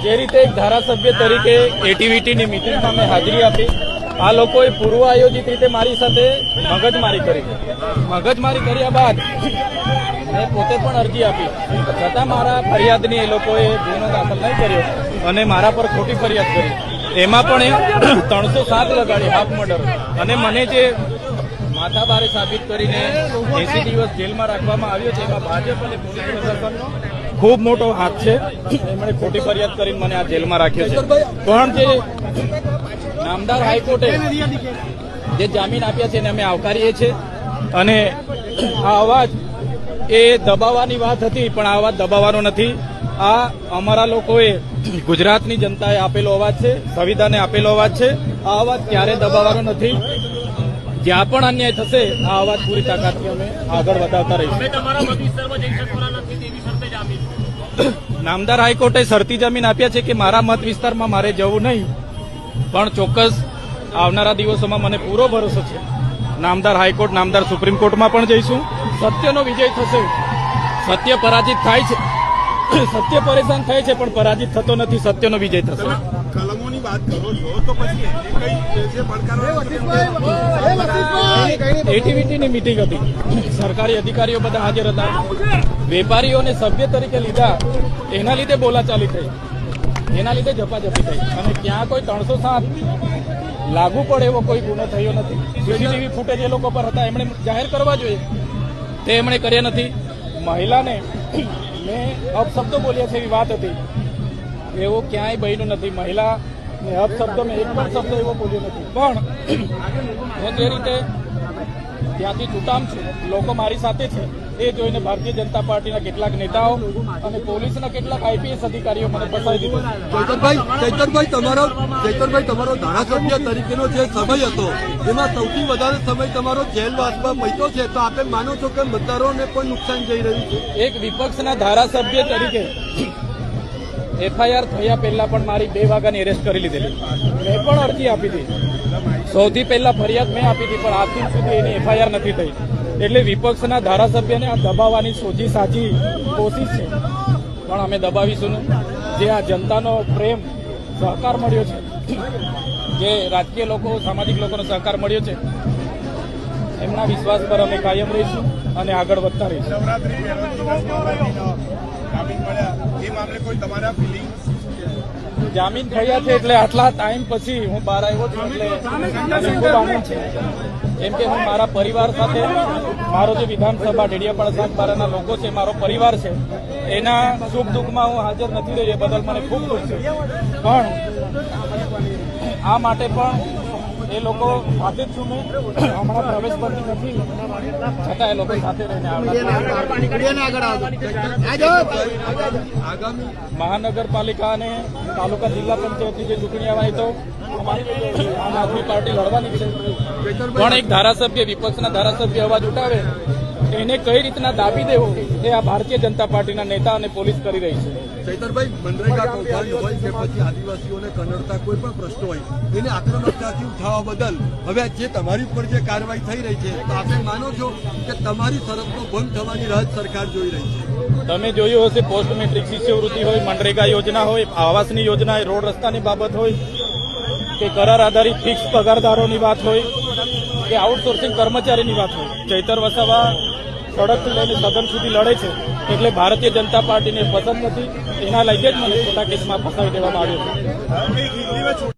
જે રીતે એક ધારાસભ્ય તરીકે એટીવીટીની મિટિંગમાં મેં હાજરી આપી, આ લોકોએ પૂર્વ આયોજિત રીતે મારી સાથે મગજમારી કરી. મગજમારી કર્યા બાદ મેં પોતે પણ અરજી આપી, છતાં મારા ફરિયાદની એ લોકોએ ગુનો દાખલ નહીં કર્યો અને મારા પર ખોટી ફરિયાદ કરી. એમાં પણ 307 લગાડી, હાફ મર્ડર. અને મને જે માથાભારે સાબિત કરીને 80 દિવસ જેલમાં રાખવામાં આવ્યો છે, એમાં ભાજપ અને પોલીસ પ્રશાસનનો ખૂબ મોટો હાથ છે. એમણે ખોટી ફરિયાદ કરીને મને આ જેલમાં રાખ્યો છે. પણ જે નામદાર હાઈકોર્ટે જે જામીન આપ્યા છે એને અમે આવકારીએ છીએ. અને આ અવાજ એ દબાવવાની વાત હતી, પણ આ અવાજ દબાવવાનો નથી. આ અમારા લોકોએ, ગુજરાતની જનતાએ આપેલો અવાજ છે, સંવિધાને આપેલો અવાજ છે. આ અવાજ ક્યારે દબાવવાનો નથી. જ્યાં પણ અન્યાય થશે આ અવાજ પૂરી તાકાતથી અમે આગળ વધારતા રહીશું. નામદાર હાઈકોર્ટે શરતી જમીન આપ્યા છે કે મારા મત વિસ્તારમાં મારે જવું નહીં, પણ ચોક્કસ આવનારા દિવસોમાં મને પૂરો ભરોસો છે નામદાર હાઈકોર્ટ, નામદાર સુપ્રીમ કોર્ટમાં પણ જઈશું. સત્યનો વિજય થશે. સત્ય પરાજિત થાય છે, સત્ય પરેશાન થાય છે, પણ પરાજિત થતો નથી. સત્યનો વિજય થશે. કલમોની વાત કરો છો તો પછી એટીવીટીની મિટિંગ હતી, સરકારી અધિકારીઓ બધા હાજર હતા. વેપારીઓને સભ્ય તરીકે લીધા, એના લીધે બોલાચાલી થઈ, એના લીધે ઝપાઝપી થઈ. અને ત્યાં કોઈ 307 લાગુ પડે એવો કોઈ ગુનો થયો નથી. સીસીટીવી ફૂટેજ એ લોકો પર હતા, એમણે જાહેર કરવા જોઈએ, તે એમણે કર્યા નથી. મહિલાને મેં અપશબ્દો બોલ્યા છે એવી વાત હતી, એવો ક્યાંય બન્યું નથી. મહિલાને અપશબ્દો મેં એક પણ શબ્દ એવો બોલ્યો નથી. પણ હું જે રીતે ત્યાંથી છૂટામ છું, લોકો મારી સાથે છે, એ જોઈને ભારતીય જનતા પાર્ટીના કેટલાક નેતાઓ અને પોલીસના કેટલાક આઈપીએસ અધિકારીઓ મને ફસાવી દીધો. ચૈતરભાઈ, તમારો ધારાસભ્ય તરીકેનો જે સમય હતો એમાં સૌથી વધારે સમય તમારો જેલવાસમાં મહિનો છે, તો આપે માનો છો કે મતદારોને પણ નુકસાન જઈ રહ્યું છે? એક વિપક્ષના ધારાસભ્ય તરીકે એફઆઈઆર થયા પહેલા પણ મારી 2 વાગ્યાની એરેસ્ટ કરી લીધેલી. મેં પણ અરજી આપી હતી, સૌથી પહેલા ફરિયાદ મેં આપી હતી, પણ આજ દિન સુધી એની એફઆઈઆર નથી થઈ. એટલે વિપક્ષના ધારાસભ્યને આ દબાવવાની સોજી સાચી કોશિશ છે, પણ અમે દબાવીશું નહીં. જે આ જનતાનો પ્રેમ, સહકાર મળ્યો છે, જે રાજકીય લોકો, સામાજિક લોકોનો સહકાર મળ્યો છે, એમના વિશ્વાસ પર અમે કાયમ રહીશું અને આગળ વધતા રહીશું. જામીન થયા છે એટલે આટલા ટાઈમ પછી હું બહાર આવ્યો છું, એટલે મને ખૂબ આનંદ છે. કેમ કે હું મારા પરિવાર સાથે, મારો જે વિધાનસભા ડેડિયાપાડા સાગબારાના લોકો છે, મારો પરિવાર છે, એના સુખ દુઃખમાં હું હાજર નથી રહ્યો, એ બદલ મને ખૂબ દુઃખ છે. પણ આ માટે પણ એ લોકો સાથે જ છું. મેં હમણાં પ્રવેશ બંધી નથી, છતાં એ લોકો સાથે રહીને આગામી મહાનગરપાલિકા અને તાલુકા જિલ્લા પંચાયતની જે ચૂંટણી આવવાની, તો આમ આદમી પાર્ટી લડવાની છે. પણ એક ધારાસભ્ય, વિપક્ષના ધારાસભ્ય અવાજ ઉઠાવે, એને કઈ રીતના દાબી દેવો, એ આ ભારતીય જનતા પાર્ટીના નેતા અને પોલીસ કરી રહી છે. ચૈતરભાઈ, મનરેગા કૌભાંડ હોય કે પછી આદિવાસીઓને કનડતા કોઈ પણ પ્રશ્નો હોય, એને આક્રમકતાથી ઉઠાવવા બદલ હવે જે તમારી ઉપર જે કાર્યવાહી થઈ રહી છે, તો આપણે માનો છો કે તમારી શરતનો ભંગ થવાની રાહ સરકાર જોઈ રહી છે? તમે જોયું હશે, પોસ્ટ મેટ્રિક શિષ્યવૃત્તિ હોય, મનરેગા યોજના હોય, આવાસની યોજના હોય, રોડ રસ્તાની બાબત હોય, કે કરાર આધારિત ફિક્સ પગારદારોની વાત હોય, કે આઉટસોર્સિંગ કર્મચારીની વાત હોય, ચૈતર વસાવા સડકથી લઈને સદન સુધી લડે છે. એટલે ભારતીય જનતા પાર્ટીને પસંદ નથી, એના લીધે જ મને ખોટા કેસમાં ફસાવી દેવામાં આવ્યો છે.